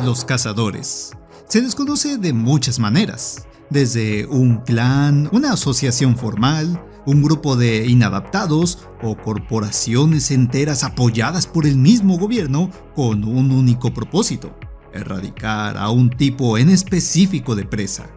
Los cazadores. Se les conoce de muchas maneras, desde un clan, una asociación formal, un grupo de inadaptados o corporaciones enteras apoyadas por el mismo gobierno con un único propósito: erradicar a un tipo en específico de presa.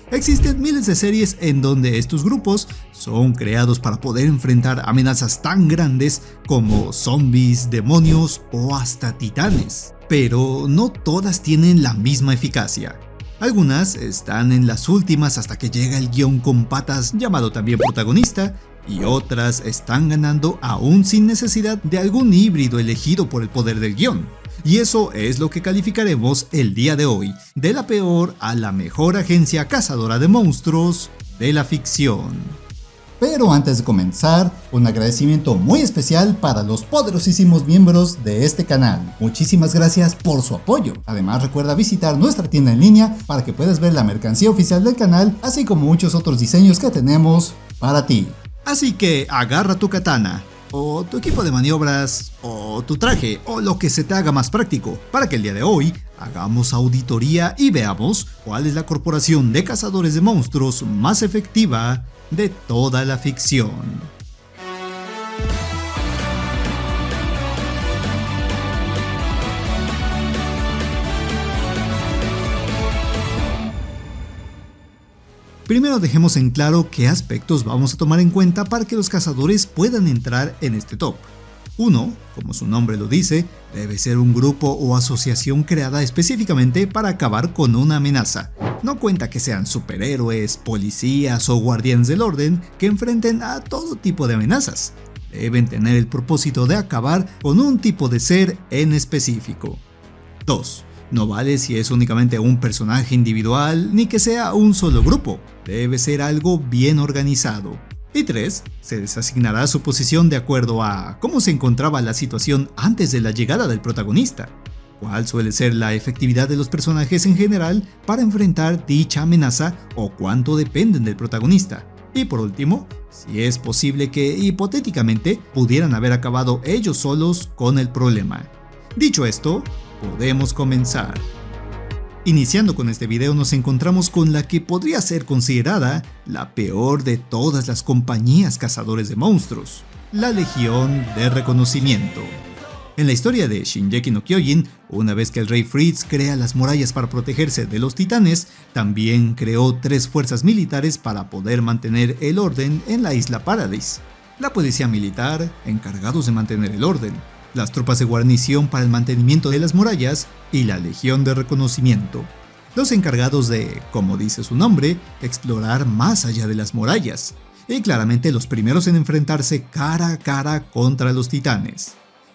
Existen miles de series en donde estos grupos son creados para poder enfrentar amenazas tan grandes como zombies, demonios o hasta titanes. Pero no todas tienen la misma eficacia. Algunas están en las últimas hasta que llega el guión con patas llamado también protagonista, y otras están ganando aún sin necesidad de algún híbrido elegido por el poder del guión. Y eso es lo que calificaremos el día de hoy, de la peor a la mejor agencia cazadora de monstruos de la ficción. Pero antes de comenzar, un agradecimiento muy especial para los poderosísimos miembros de este canal. Muchísimas gracias por su apoyo. Además, recuerda visitar nuestra tienda en línea para que puedas ver la mercancía oficial del canal, así como muchos otros diseños que tenemos para ti. Así que agarra tu katana, o tu equipo de maniobras, o tu traje, o lo que se te haga más práctico, para que el día de hoy hagamos auditoría y veamos cuál es la corporación de cazadores de monstruos más efectiva de toda la ficción. Primero dejemos en claro qué aspectos vamos a tomar en cuenta para que los cazadores puedan entrar en este top. 1, como su nombre lo dice, debe ser un grupo o asociación creada específicamente para acabar con una amenaza. No cuenta que sean superhéroes, policías o guardianes del orden que enfrenten a todo tipo de amenazas. Deben tener el propósito de acabar con un tipo de ser en específico. 2. No vale si es únicamente un personaje individual ni que sea un solo grupo. Debe ser algo bien organizado. Y 3. Se les asignará su posición de acuerdo a cómo se encontraba la situación antes de la llegada del protagonista, cuál suele ser la efectividad de los personajes en general para enfrentar dicha amenaza o cuánto dependen del protagonista. Y por último, si es posible que hipotéticamente pudieran haber acabado ellos solos con el problema. Dicho esto, podemos comenzar. Iniciando con este video nos encontramos con la que podría ser considerada la peor de todas las compañías cazadores de monstruos, la Legión de Reconocimiento. En la historia de Shingeki no Kyojin, una vez que el rey Fritz crea las murallas para protegerse de los titanes, también creó 3 fuerzas militares para poder mantener el orden en la isla Paradise. La policía militar, encargados de mantener el orden, las tropas de guarnición para el mantenimiento de las murallas y la Legión de Reconocimiento, los encargados de, como dice su nombre, explorar más allá de las murallas, y claramente los primeros en enfrentarse cara a cara contra los titanes.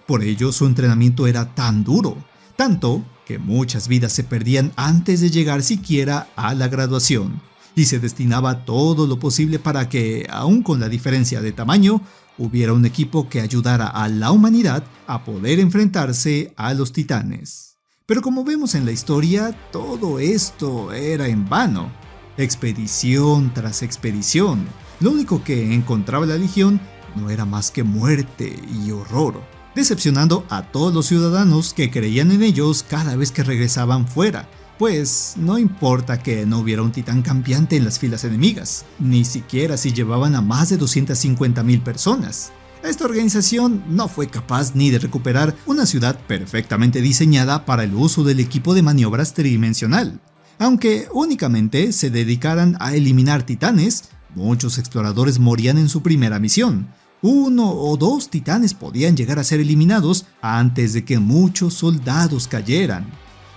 Por ello su entrenamiento era tan duro, tanto que muchas vidas se perdían antes de llegar siquiera a la graduación, y se destinaba todo lo posible para que, aun con la diferencia de tamaño, hubiera un equipo que ayudara a la humanidad a poder enfrentarse a los titanes. Pero como vemos en la historia, todo esto era en vano. Expedición tras expedición, lo único que encontraba la Legión no era más que muerte y horror, decepcionando a todos los ciudadanos que creían en ellos cada vez que regresaban fuera. Pues no importa que no hubiera un titán campeante en las filas enemigas, ni siquiera si llevaban a más de 250,000 personas. Esta organización no fue capaz ni de recuperar una ciudad perfectamente diseñada para el uso del equipo de maniobras tridimensional. Aunque únicamente se dedicaran a eliminar titanes, muchos exploradores morían en su primera misión. 1 o 2 titanes podían llegar a ser eliminados antes de que muchos soldados cayeran.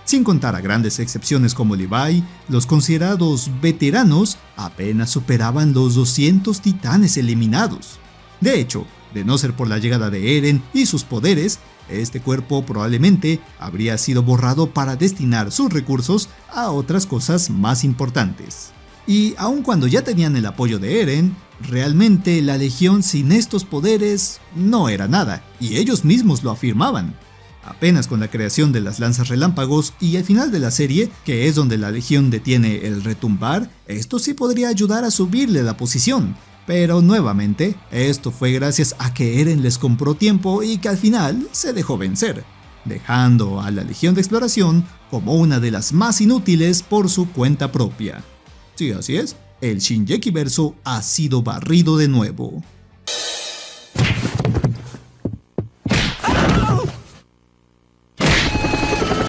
Sin contar a grandes excepciones como Levi, los considerados veteranos apenas superaban los 200 titanes eliminados. De hecho, de no ser por la llegada de Eren y sus poderes, este cuerpo probablemente habría sido borrado para destinar sus recursos a otras cosas más importantes. Y aun cuando ya tenían el apoyo de Eren, realmente la Legión sin estos poderes no era nada, y ellos mismos lo afirmaban. Apenas con la creación de las lanzas relámpagos y al final de la serie, que es donde la Legión detiene el retumbar, esto sí podría ayudar a subirle la posición. Pero nuevamente, esto fue gracias a que Eren les compró tiempo y que al final se dejó vencer. dejando a la Legión de Exploración como una de las más inútiles por su cuenta propia. Sí, así es, el Shingekiverso ha sido barrido de nuevo.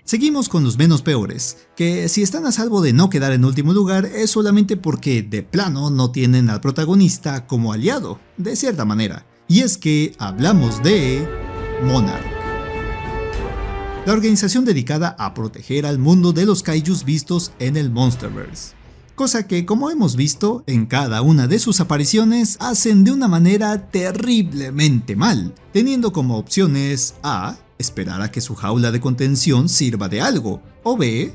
Seguimos con los menos peores, que si están a salvo de no quedar en último lugar es solamente porque de plano no tienen al protagonista como aliado, de cierta manera. Y es que hablamos de Monarch, la organización dedicada a proteger al mundo de los kaijus vistos en el Monsterverse. Cosa que, como hemos visto, en cada una de sus apariciones hacen de una manera terriblemente mal, teniendo como opciones A. Esperar a que su jaula de contención sirva de algo, o B.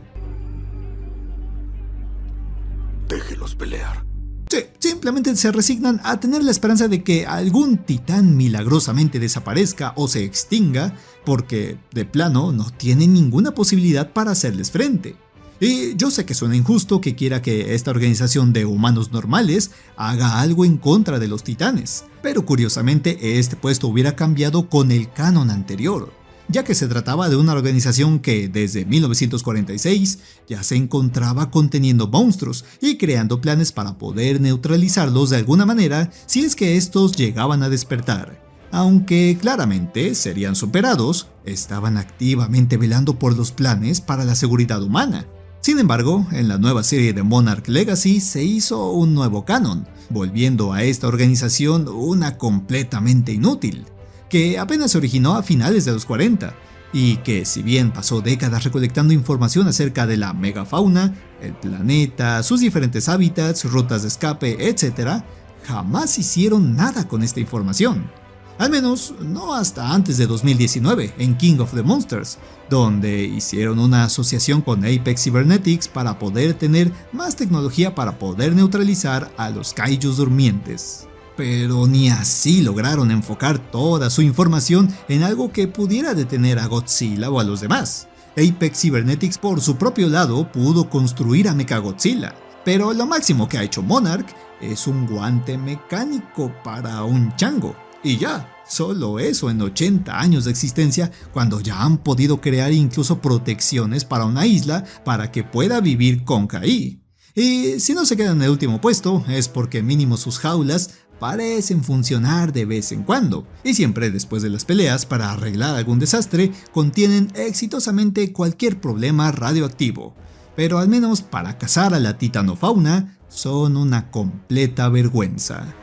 Déjelos pelear. Sí, simplemente se resignan a tener la esperanza de que algún titán milagrosamente desaparezca o se extinga, porque de plano no tienen ninguna posibilidad para hacerles frente. Y yo sé que suena injusto que quiera que esta organización de humanos normales haga algo en contra de los titanes, pero curiosamente este puesto hubiera cambiado con el canon anterior, ya que se trataba de una organización que desde 1946 ya se encontraba conteniendo monstruos y creando planes para poder neutralizarlos de alguna manera si es que estos llegaban a despertar. Aunque claramente serían superados, estaban activamente velando por los planes para la seguridad humana. Sin embargo, en la nueva serie de Monarch Legacy se hizo un nuevo canon, volviendo a esta organización una completamente inútil, que apenas se originó a finales de los 40, y que si bien pasó décadas recolectando información acerca de la megafauna, el planeta, sus diferentes hábitats, rutas de escape, etc., jamás hicieron nada con esta información. Al menos no hasta antes de 2019 en King of the Monsters, donde hicieron una asociación con Apex Cybernetics para poder tener más tecnología para poder neutralizar a los kaijus durmientes. Pero ni así lograron enfocar toda su información en algo que pudiera detener a Godzilla o a los demás. Apex Cybernetics por su propio lado pudo construir a Mechagodzilla, pero lo máximo que ha hecho Monarch es un guante mecánico para un chango. Y ya, solo eso en 80 años de existencia, cuando ya han podido crear incluso protecciones para una isla para que pueda vivir con Kai. Y si no se quedan en el último puesto, es porque mínimo sus jaulas parecen funcionar de vez en cuando, y siempre después de las peleas para arreglar algún desastre, contienen exitosamente cualquier problema radioactivo. Pero al menos para cazar a la titanofauna, son una completa vergüenza.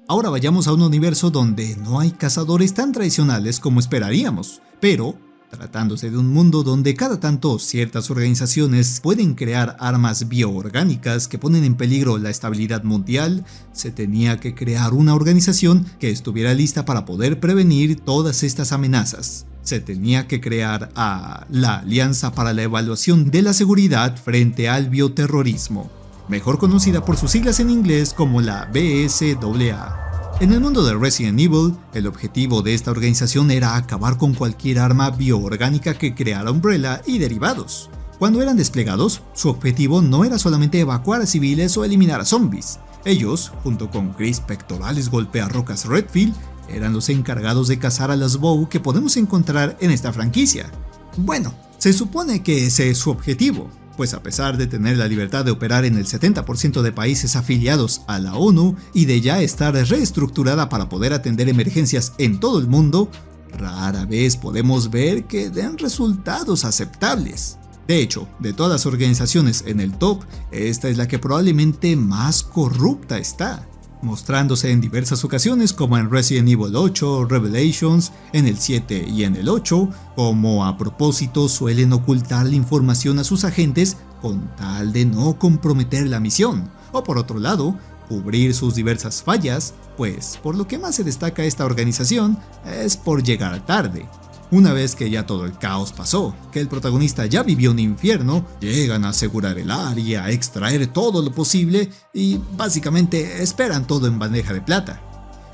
Ahora vayamos a un universo donde no hay cazadores tan tradicionales como esperaríamos, pero tratándose de un mundo donde cada tanto ciertas organizaciones pueden crear armas bioorgánicas que ponen en peligro la estabilidad mundial, se tenía que crear una organización que estuviera lista para poder prevenir todas estas amenazas. Se tenía que crear a la Alianza para la Evaluación de la Seguridad frente al Bioterrorismo, mejor conocida por sus siglas en inglés como la BSAA. En el mundo de Resident Evil, el objetivo de esta organización era acabar con cualquier arma bioorgánica que creara Umbrella y derivados. Cuando eran desplegados, su objetivo no era solamente evacuar a civiles o eliminar a zombies. Ellos, junto con Chris Pectorales Golpearrocas Redfield, eran los encargados de cazar a las Bow que podemos encontrar en esta franquicia. Bueno, se supone que ese es su objetivo, pues a pesar de tener la libertad de operar en el 70% de países afiliados a la ONU y de ya estar reestructurada para poder atender emergencias en todo el mundo, rara vez podemos ver que den resultados aceptables. De hecho, de todas las organizaciones en el top, esta es la que probablemente más corrupta está, mostrándose en diversas ocasiones como en Resident Evil 8, Revelations, en el 7 y en el 8, como a propósito suelen ocultar la información a sus agentes con tal de no comprometer la misión, o por otro lado, cubrir sus diversas fallas, pues por lo que más se destaca esta organización es por llegar tarde. Una vez que ya todo el caos pasó, que el protagonista ya vivió un infierno, llegan a asegurar el área, a extraer todo lo posible y básicamente esperan todo en bandeja de plata.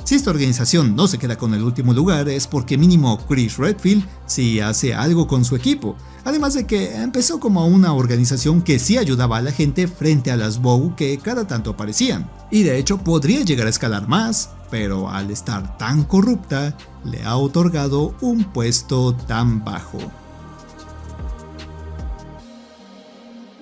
Si esta organización no se queda con el último lugar es porque mínimo Chris Redfield sí hace algo con su equipo, además de que empezó como una organización que sí ayudaba a la gente frente a las Bow que cada tanto aparecían, y de hecho podría llegar a escalar más, pero al estar tan corrupta, le ha otorgado un puesto tan bajo.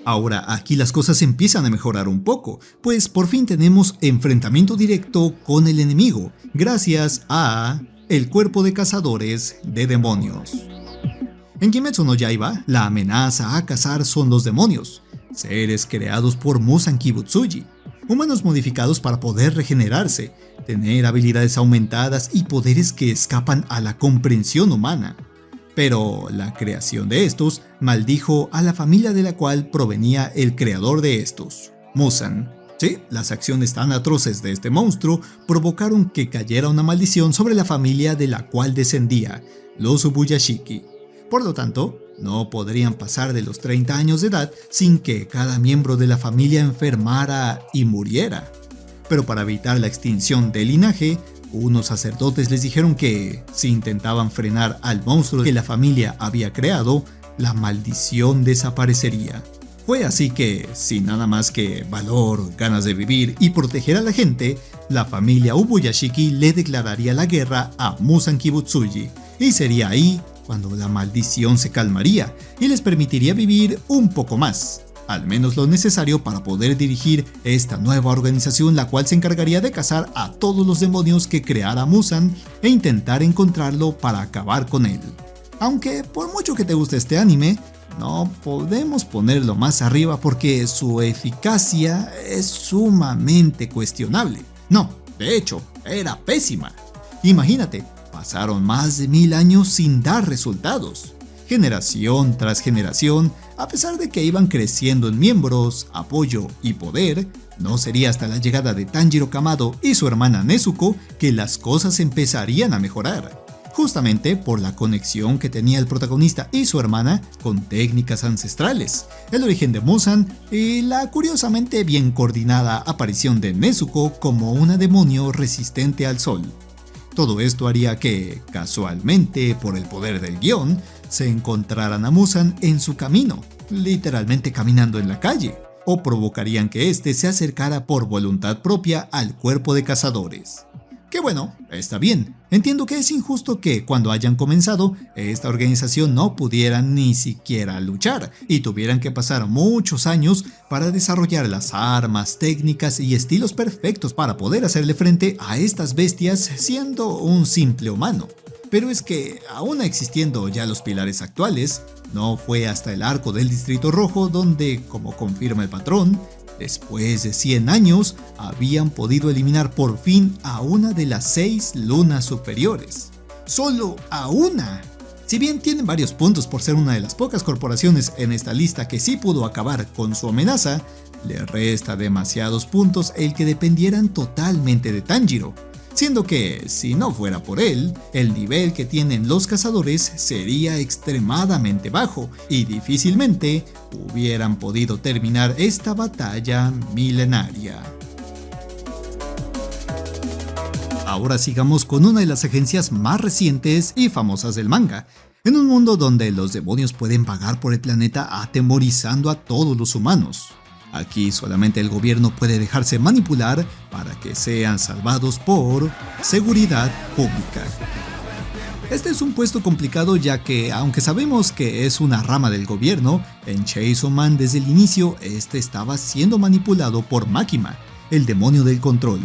Ahora aquí las cosas empiezan a mejorar un poco, pues por fin tenemos enfrentamiento directo con el enemigo, gracias a el cuerpo de cazadores de demonios. En Kimetsu no Yaiba, la amenaza a cazar son los demonios, seres creados por Muzan Kibutsuji, humanos modificados para poder regenerarse, tener habilidades aumentadas y poderes que escapan a la comprensión humana. Pero la creación de estos maldijo a la familia de la cual provenía el creador de estos, Muzan. Sí, las acciones tan atroces de este monstruo provocaron que cayera una maldición sobre la familia de la cual descendía, los Ubuyashiki. Por lo tanto, no podrían pasar de los 30 años de edad sin que cada miembro de la familia enfermara y muriera. Pero para evitar la extinción del linaje, unos sacerdotes les dijeron que, si intentaban frenar al monstruo que la familia había creado, la maldición desaparecería. Fue así que, sin nada más que valor, ganas de vivir y proteger a la gente, la familia Ubuyashiki le declararía la guerra a Muzan Kibutsuji, y sería ahí cuando la maldición se calmaría y les permitiría vivir un poco más. Al menos lo necesario para poder dirigir esta nueva organización, la cual se encargaría de cazar a todos los demonios que creara Muzan e intentar encontrarlo para acabar con él. Aunque por mucho que te guste este anime, no podemos ponerlo más arriba porque su eficacia es sumamente cuestionable. No, de hecho, era pésima. Imagínate, pasaron más de 1000 años sin dar resultados. Generación tras generación, a pesar de que iban creciendo en miembros, apoyo y poder, no sería hasta la llegada de Tanjiro Kamado y su hermana Nezuko que las cosas empezarían a mejorar, justamente por la conexión que tenía el protagonista y su hermana con técnicas ancestrales, el origen de Muzan y la curiosamente bien coordinada aparición de Nezuko como una demonio resistente al sol. Todo esto haría que, casualmente, por el poder del guión, se encontraran a Muzan en su camino, literalmente caminando en la calle, o provocarían que éste se acercara por voluntad propia al cuerpo de cazadores. Que bueno, está bien, entiendo que es injusto que cuando hayan comenzado, esta organización no pudiera ni siquiera luchar y tuvieran que pasar muchos años para desarrollar las armas, técnicas y estilos perfectos para poder hacerle frente a estas bestias siendo un simple humano. Pero es que, aún existiendo ya los pilares actuales, no fue hasta el arco del Distrito Rojo donde, como confirma el patrón, después de 100 años, habían podido eliminar por fin a una de las 6 lunas superiores. ¡Solo a una! Si bien tienen varios puntos por ser una de las pocas corporaciones en esta lista que sí pudo acabar con su amenaza, le resta demasiados puntos el que dependieran totalmente de Tanjiro, siendo que, si no fuera por él, el nivel que tienen los cazadores sería extremadamente bajo y difícilmente hubieran podido terminar esta batalla milenaria. Ahora sigamos con una de las agencias más recientes y famosas del manga. En un mundo donde los demonios pueden vagar por el planeta atemorizando a todos los humanos. Aquí solamente el gobierno puede dejarse manipular para que sean salvados por seguridad pública. Este es un puesto complicado ya que, aunque sabemos que es una rama del gobierno, en Chainsaw Man desde el inicio este estaba siendo manipulado por Makima, el demonio del control.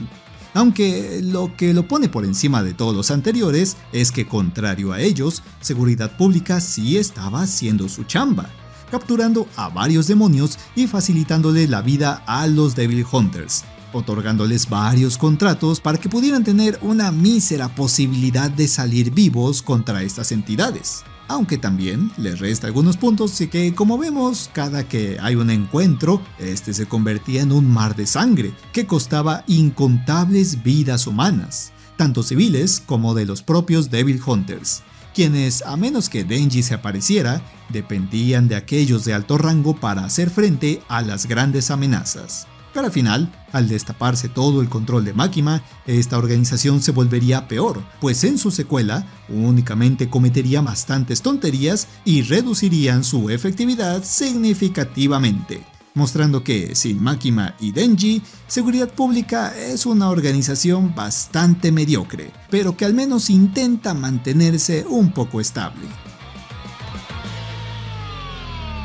Aunque lo que lo pone por encima de todos los anteriores es que, contrario a ellos, Seguridad Pública sí estaba haciendo su chamba, capturando a varios demonios y facilitándole la vida a los Devil Hunters, otorgándoles varios contratos para que pudieran tener una mísera posibilidad de salir vivos contra estas entidades. Aunque también les resta algunos puntos y que, como vemos, cada que hay un encuentro, este se convertía en un mar de sangre que costaba incontables vidas humanas, tanto civiles como de los propios Devil Hunters, quienes, a menos que Denji se apareciera, dependían de aquellos de alto rango para hacer frente a las grandes amenazas. Pero al final, al destaparse todo el control de Makima, esta organización se volvería peor, pues en su secuela únicamente cometería bastantes tonterías y reducirían su efectividad significativamente. mostrando que sin Makima y Denji, Seguridad Pública es una organización bastante mediocre, pero que al menos intenta mantenerse un poco estable.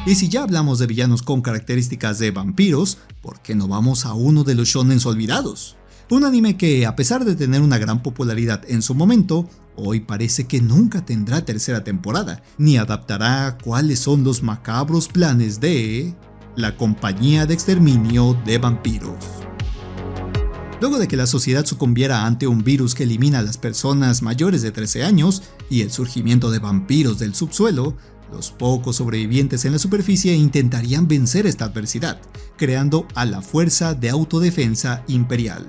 Y si ya hablamos de villanos con características de vampiros, ¿por qué no vamos a uno de los shonens olvidados? Un anime que, a pesar de tener una gran popularidad en su momento, hoy parece que nunca tendrá tercera temporada, ni adaptará cuáles son los macabros planes de la compañía de exterminio de vampiros. Luego de que la sociedad sucumbiera ante un virus que elimina a las personas mayores de 13 años y el surgimiento de vampiros del subsuelo, los pocos sobrevivientes en la superficie intentarían vencer esta adversidad, creando a la Fuerza de Autodefensa Imperial.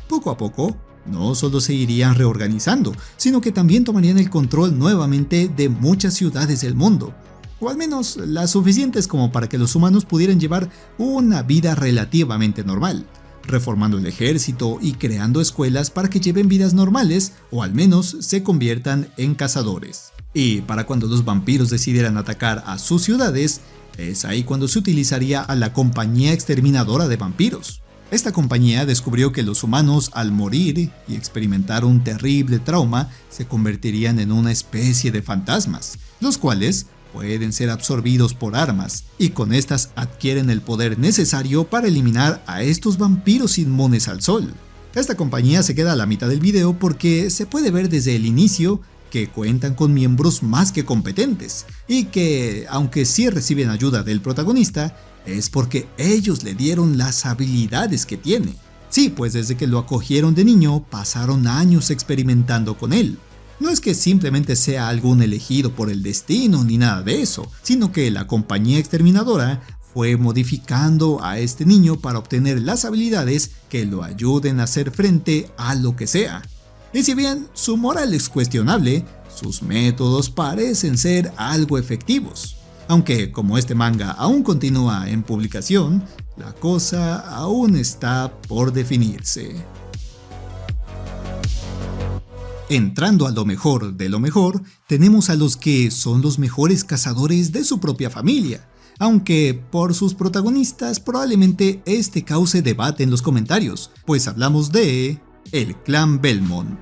Poco a poco, no solo se irían reorganizando, sino que también tomarían el control nuevamente de muchas ciudades del mundo, o al menos las suficientes como para que los humanos pudieran llevar una vida relativamente normal, reformando el ejército y creando escuelas para que lleven vidas normales o al menos se conviertan en cazadores. Y para cuando los vampiros decidieran atacar a sus ciudades, es ahí cuando se utilizaría a la compañía exterminadora de vampiros. Esta compañía descubrió que los humanos, al morir y experimentar un terrible trauma, se convertirían en una especie de fantasmas, los cuales pueden ser absorbidos por armas, y con estas adquieren el poder necesario para eliminar a estos vampiros inmunes al sol. Esta compañía se queda a la mitad del video porque se puede ver desde el inicio que cuentan con miembros más que competentes, y que, aunque sí reciben ayuda del protagonista, es porque ellos le dieron las habilidades que tiene. Sí, pues desde que lo acogieron de niño, pasaron años experimentando con él. No es que simplemente sea algún elegido por el destino ni nada de eso, sino que la compañía exterminadora fue modificando a este niño para obtener las habilidades que lo ayuden a hacer frente a lo que sea. Y si bien su moral es cuestionable, sus métodos parecen ser algo efectivos. Aunque como este manga aún continúa en publicación, la cosa aún está por definirse. Entrando a lo mejor de lo mejor, tenemos a los que son los mejores cazadores de su propia familia, aunque por sus protagonistas probablemente este cause debate en los comentarios, pues hablamos de el clan Belmont.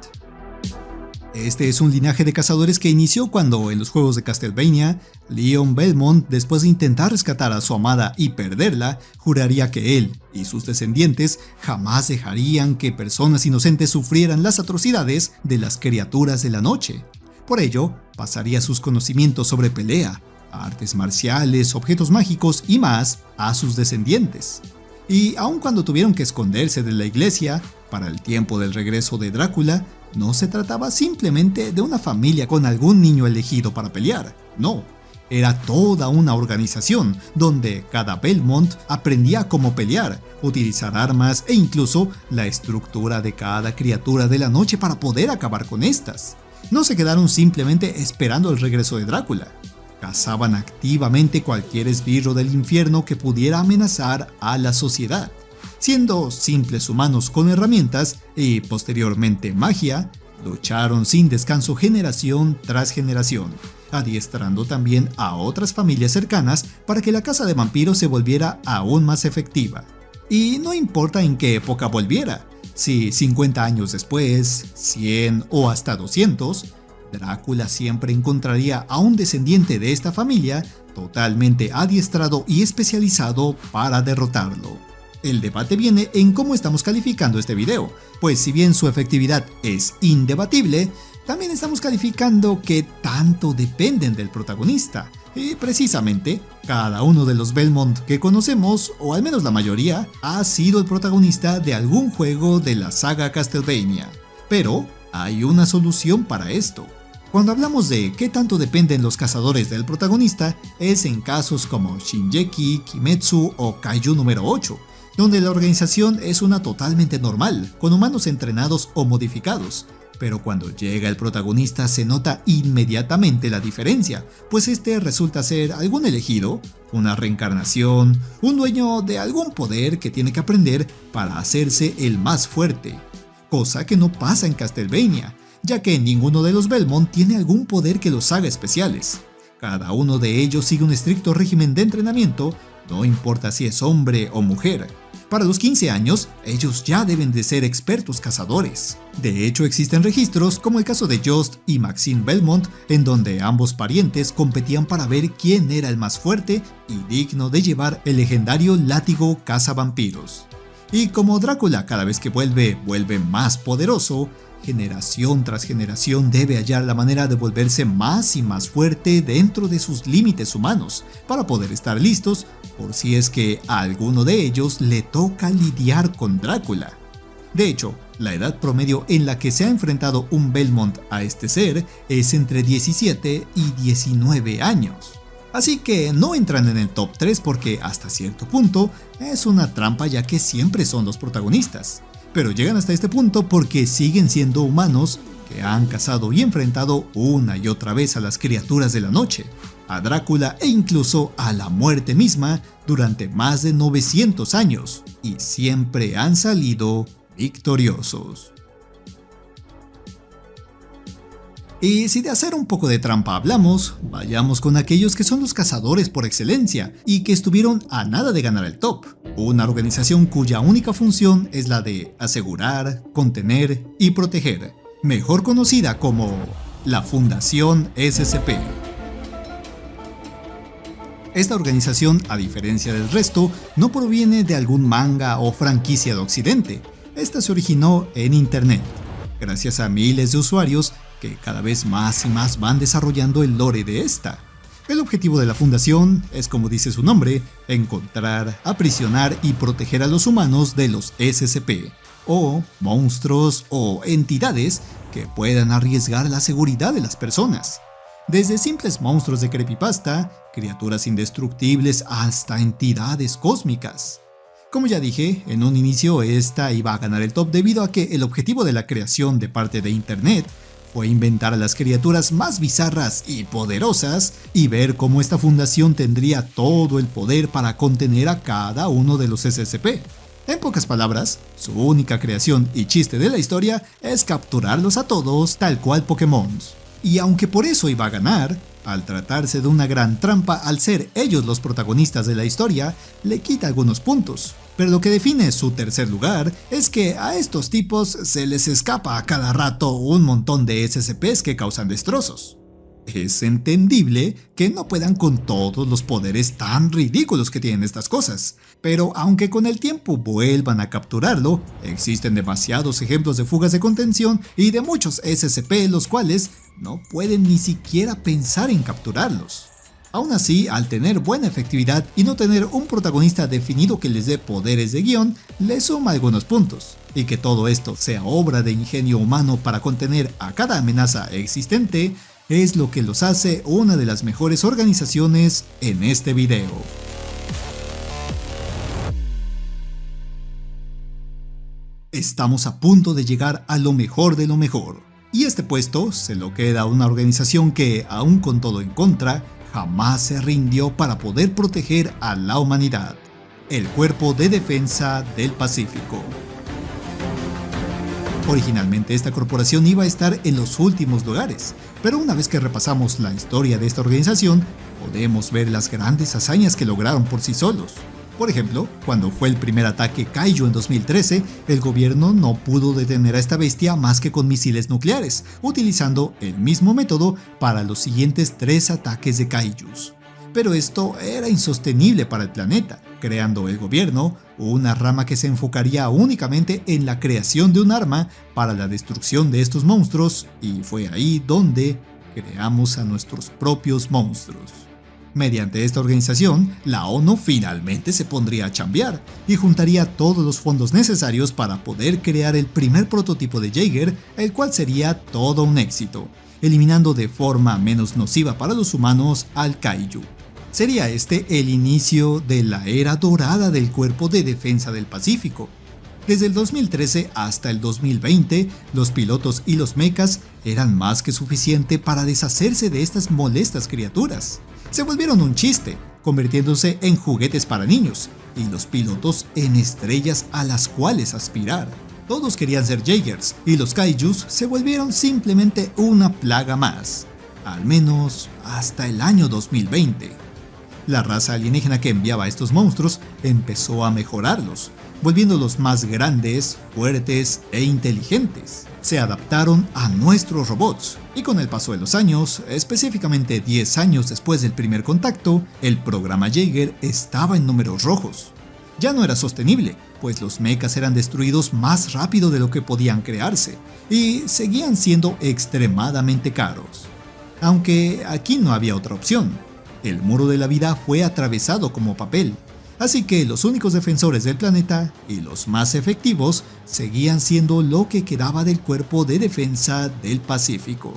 Este es un linaje de cazadores que inició cuando en los juegos de Castlevania, Leon Belmont, después de intentar rescatar a su amada y perderla, juraría que él y sus descendientes jamás dejarían que personas inocentes sufrieran las atrocidades de las criaturas de la noche. Por ello, pasaría sus conocimientos sobre pelea, artes marciales, objetos mágicos y más a sus descendientes. Y aun cuando tuvieron que esconderse de la iglesia, para el tiempo del regreso de Drácula, no se trataba simplemente de una familia con algún niño elegido para pelear, no. Era toda una organización donde cada Belmont aprendía cómo pelear, utilizar armas e incluso la estructura de cada criatura de la noche para poder acabar con estas. No se quedaron simplemente esperando el regreso de Drácula. Cazaban activamente cualquier esbirro del infierno que pudiera amenazar a la sociedad. Siendo simples humanos con herramientas y posteriormente magia, lucharon sin descanso generación tras generación, adiestrando también a otras familias cercanas para que la caza de vampiros se volviera aún más efectiva. Y no importa en qué época volviera, si 50 años después, 100 o hasta 200, Drácula siempre encontraría a un descendiente de esta familia totalmente adiestrado y especializado para derrotarlo. El debate viene en cómo estamos calificando este video, pues si bien su efectividad es indebatible, también estamos calificando qué tanto dependen del protagonista. Y precisamente, cada uno de los Belmont que conocemos, o al menos la mayoría, ha sido el protagonista de algún juego de la saga Castlevania. Pero hay una solución para esto. Cuando hablamos de qué tanto dependen los cazadores del protagonista, es en casos como Shingeki, Kimetsu o Kaiju número 8, donde la organización es una totalmente normal, con humanos entrenados o modificados, pero cuando llega el protagonista se nota inmediatamente la diferencia, pues este resulta ser algún elegido, una reencarnación, un dueño de algún poder que tiene que aprender para hacerse el más fuerte, cosa que no pasa en Castlevania, ya que ninguno de los Belmont tiene algún poder que los haga especiales. Cada uno de ellos sigue un estricto régimen de entrenamiento no importa si es hombre o mujer. Para los 15 años, ellos ya deben de ser expertos cazadores. De hecho, existen registros como el caso de Jost y Maxine Belmont, en donde ambos parientes competían para ver quién era el más fuerte y digno de llevar el legendario látigo cazavampiros. Y como Drácula cada vez que vuelve más poderoso, generación tras generación debe hallar la manera de volverse más y más fuerte dentro de sus límites humanos, para poder estar listos por si es que a alguno de ellos le toca lidiar con Drácula. De hecho, la edad promedio en la que se ha enfrentado un Belmont a este ser es entre 17 y 19 años. Así que no entran en el top 3 porque hasta cierto punto es una trampa, ya que siempre son los protagonistas. Pero llegan hasta este punto porque siguen siendo humanos que han cazado y enfrentado una y otra vez a las criaturas de la noche, a Drácula e incluso a la muerte misma durante más de 900 años, y siempre han salido victoriosos. Y si de hacer un poco de trampa hablamos, vayamos con aquellos que son los cazadores por excelencia y que estuvieron a nada de ganar el top. Una organización cuya única función es la de asegurar, contener y proteger, mejor conocida como la Fundación SCP. Esta organización, a diferencia del resto, no proviene de algún manga o franquicia de Occidente. Esta se originó en Internet, gracias a miles de usuarios que cada vez más y más van desarrollando el lore de esta. El objetivo de la fundación es, como dice su nombre, encontrar, aprisionar y proteger a los humanos de los SCP, o monstruos o entidades que puedan arriesgar la seguridad de las personas. Desde simples monstruos de creepypasta, criaturas indestructibles hasta entidades cósmicas. Como ya dije, en un inicio esta iba a ganar el top debido a que el objetivo de la creación de parte de Internet fue inventar a las criaturas más bizarras y poderosas y ver cómo esta fundación tendría todo el poder para contener a cada uno de los SCP. En pocas palabras, su única creación y chiste de la historia es capturarlos a todos tal cual Pokémon. Y aunque por eso iba a ganar, al tratarse de una gran trampa al ser ellos los protagonistas de la historia, le quita algunos puntos. Pero lo que define su tercer lugar es que a estos tipos se les escapa a cada rato un montón de SCPs que causan destrozos. Es entendible que no puedan con todos los poderes tan ridículos que tienen estas cosas, pero aunque con el tiempo vuelvan a capturarlo, existen demasiados ejemplos de fugas de contención y de muchos SCP los cuales no pueden ni siquiera pensar en capturarlos. Aún así, al tener buena efectividad y no tener un protagonista definido que les dé poderes de guión, les suma algunos puntos. Y que todo esto sea obra de ingenio humano para contener a cada amenaza existente, es lo que los hace una de las mejores organizaciones en este video. Estamos a punto de llegar a lo mejor de lo mejor. Y este puesto se lo queda a una organización que, aún con todo en contra, jamás se rindió para poder proteger a la humanidad: el Cuerpo de Defensa del Pacífico. Originalmente esta corporación iba a estar en los últimos lugares, pero una vez que repasamos la historia de esta organización, podemos ver las grandes hazañas que lograron por sí solos. Por ejemplo, cuando fue el primer ataque Kaiju en 2013, el gobierno no pudo detener a esta bestia más que con misiles nucleares, utilizando el mismo método para los siguientes 3 ataques de Kaijus. Pero esto era insostenible para el planeta, creando el gobierno una rama que se enfocaría únicamente en la creación de un arma para la destrucción de estos monstruos, y fue ahí donde creamos a nuestros propios monstruos. Mediante esta organización, la ONU finalmente se pondría a chambear y juntaría todos los fondos necesarios para poder crear el primer prototipo de Jaeger, el cual sería todo un éxito, eliminando de forma menos nociva para los humanos al Kaiju. Sería este el inicio de la era dorada del Cuerpo de Defensa del Pacífico. Desde el 2013 hasta el 2020, los pilotos y los mechas eran más que suficiente para deshacerse de estas molestas criaturas. Se volvieron un chiste, convirtiéndose en juguetes para niños, y los pilotos en estrellas a las cuales aspirar. Todos querían ser Jaegers, y los Kaijus se volvieron simplemente una plaga más, al menos hasta el año 2020. La raza alienígena que enviaba a estos monstruos empezó a mejorarlos, volviéndolos más grandes, fuertes e inteligentes. Se adaptaron a nuestros robots, y con el paso de los años, específicamente 10 años después del primer contacto, el programa Jaeger estaba en números rojos. Ya no era sostenible, pues los mechas eran destruidos más rápido de lo que podían crearse, y seguían siendo extremadamente caros. Aunque aquí no había otra opción. El muro de la vida fue atravesado como papel, así que los únicos defensores del planeta, y los más efectivos, seguían siendo lo que quedaba del Cuerpo de Defensa del Pacífico.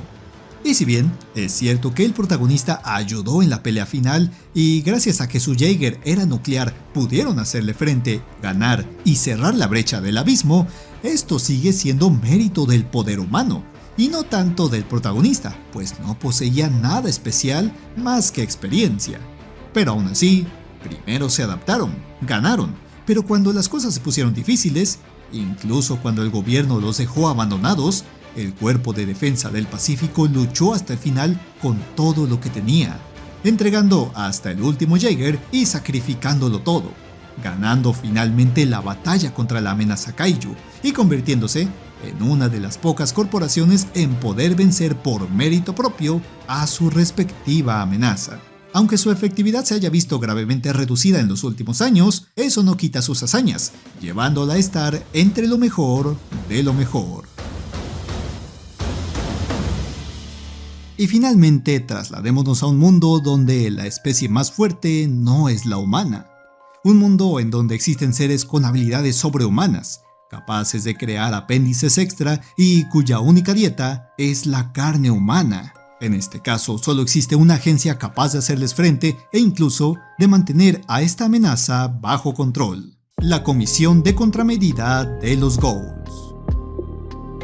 Y si bien es cierto que el protagonista ayudó en la pelea final y gracias a que su Jaeger era nuclear pudieron hacerle frente, ganar y cerrar la brecha del abismo, esto sigue siendo mérito del poder humano y no tanto del protagonista, pues no poseía nada especial más que experiencia. Pero aún así, primero se adaptaron, ganaron, pero cuando las cosas se pusieron difíciles, incluso cuando el gobierno los dejó abandonados, el Cuerpo de Defensa del Pacífico luchó hasta el final con todo lo que tenía, entregando hasta el último Jaeger y sacrificándolo todo, ganando finalmente la batalla contra la amenaza Kaiju y convirtiéndose en una de las pocas corporaciones en poder vencer por mérito propio a su respectiva amenaza. Aunque su efectividad se haya visto gravemente reducida en los últimos años, eso no quita sus hazañas, llevándola a estar entre lo mejor de lo mejor. Y finalmente trasladémonos a un mundo donde la especie más fuerte no es la humana. Un mundo en donde existen seres con habilidades sobrehumanas, capaces de crear apéndices extra y cuya única dieta es la carne humana. En este caso, solo existe una agencia capaz de hacerles frente e incluso de mantener a esta amenaza bajo control: la Comisión de Contramedida de los Ghouls.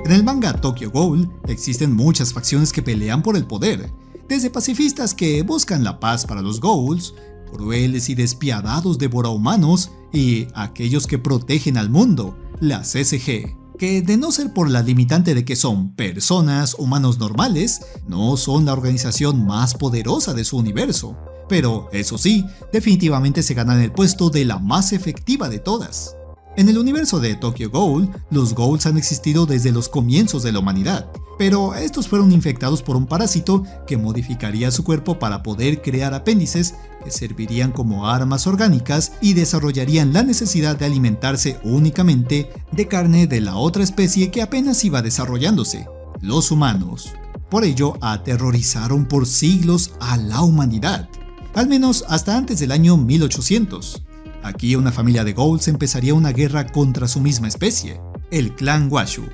En el manga Tokyo Ghoul existen muchas facciones que pelean por el poder, desde pacifistas que buscan la paz para los Ghouls, crueles y despiadados devorahumanos, y aquellos que protegen al mundo, la CSG, que de no ser por la limitante de que son personas, humanos normales, no son la organización más poderosa de su universo. Pero, eso sí, definitivamente se ganan el puesto de la más efectiva de todas. En el universo de Tokyo Ghoul, los Ghouls han existido desde los comienzos de la humanidad, pero estos fueron infectados por un parásito que modificaría su cuerpo para poder crear apéndices que servirían como armas orgánicas y desarrollarían la necesidad de alimentarse únicamente de carne de la otra especie que apenas iba desarrollándose, los humanos. Por ello, aterrorizaron por siglos a la humanidad, al menos hasta antes del año 1800. Aquí una familia de Ghouls empezaría una guerra contra su misma especie, el clan Washu,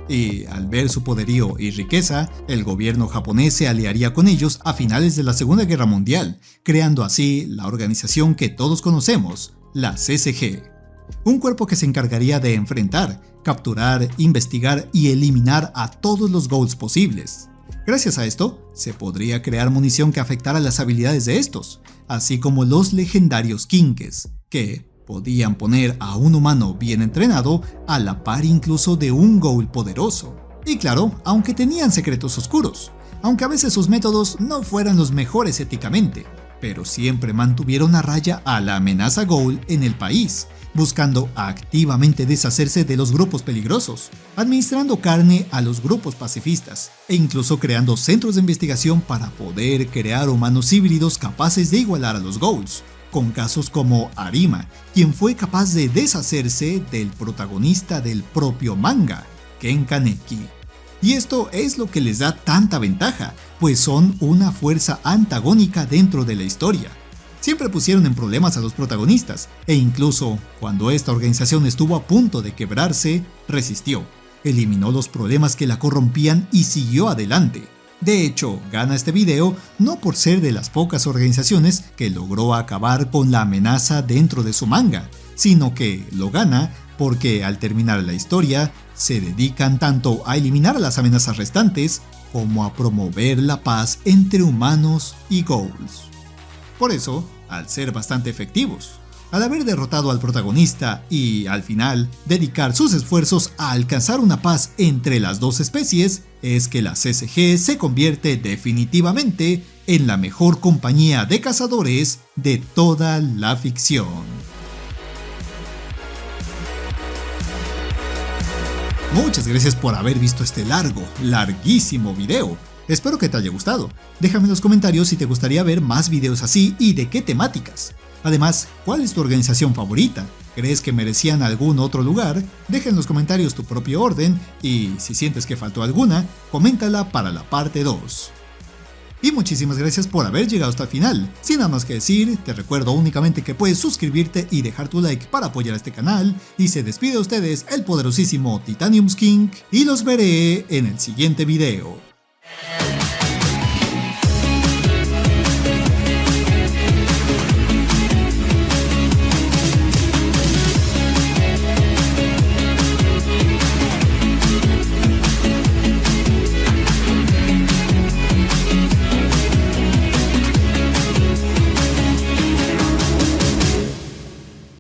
y al ver su poderío y riqueza, el gobierno japonés se aliaría con ellos a finales de la Segunda Guerra Mundial, creando así la organización que todos conocemos, la CSG. Un cuerpo que se encargaría de enfrentar, capturar, investigar y eliminar a todos los Ghouls posibles. Gracias a esto, se podría crear munición que afectara las habilidades de estos, así como los legendarios Kinkes, que podían poner a un humano bien entrenado a la par incluso de un Ghoul poderoso. Y claro, aunque tenían secretos oscuros, aunque a veces sus métodos no fueran los mejores éticamente, pero siempre mantuvieron a raya a la amenaza Ghoul en el país, buscando activamente deshacerse de los grupos peligrosos, administrando carne a los grupos pacifistas, e incluso creando centros de investigación para poder crear humanos híbridos capaces de igualar a los Ghouls, con casos como Arima, quien fue capaz de deshacerse del protagonista del propio manga, Ken Kaneki. Y esto es lo que les da tanta ventaja, pues son una fuerza antagónica dentro de la historia. Siempre pusieron en problemas a los protagonistas, e incluso cuando esta organización estuvo a punto de quebrarse, resistió, eliminó los problemas que la corrompían y siguió adelante. De hecho, gana este video no por ser de las pocas organizaciones que logró acabar con la amenaza dentro de su manga, sino que lo gana porque al terminar la historia, se dedican tanto a eliminar las amenazas restantes como a promover la paz entre humanos y Ghouls. Por eso, al ser bastante efectivos, Al haber derrotado al protagonista y, al final, dedicar sus esfuerzos a alcanzar una paz entre las dos especies, es que la CCG se convierte definitivamente en la mejor compañía de cazadores de toda la ficción. Muchas gracias por haber visto este larguísimo video. Espero que te haya gustado. Déjame en los comentarios si te gustaría ver más videos así y de qué temáticas. Además, ¿cuál es tu organización favorita? ¿Crees que merecían algún otro lugar? Deja en los comentarios tu propio orden y, si sientes que faltó alguna, coméntala para la parte 2. Y muchísimas gracias por haber llegado hasta el final. Sin nada más que decir, te recuerdo únicamente que puedes suscribirte y dejar tu like para apoyar a este canal. Y se despide de ustedes el poderosísimo Titanium King y los veré en el siguiente video.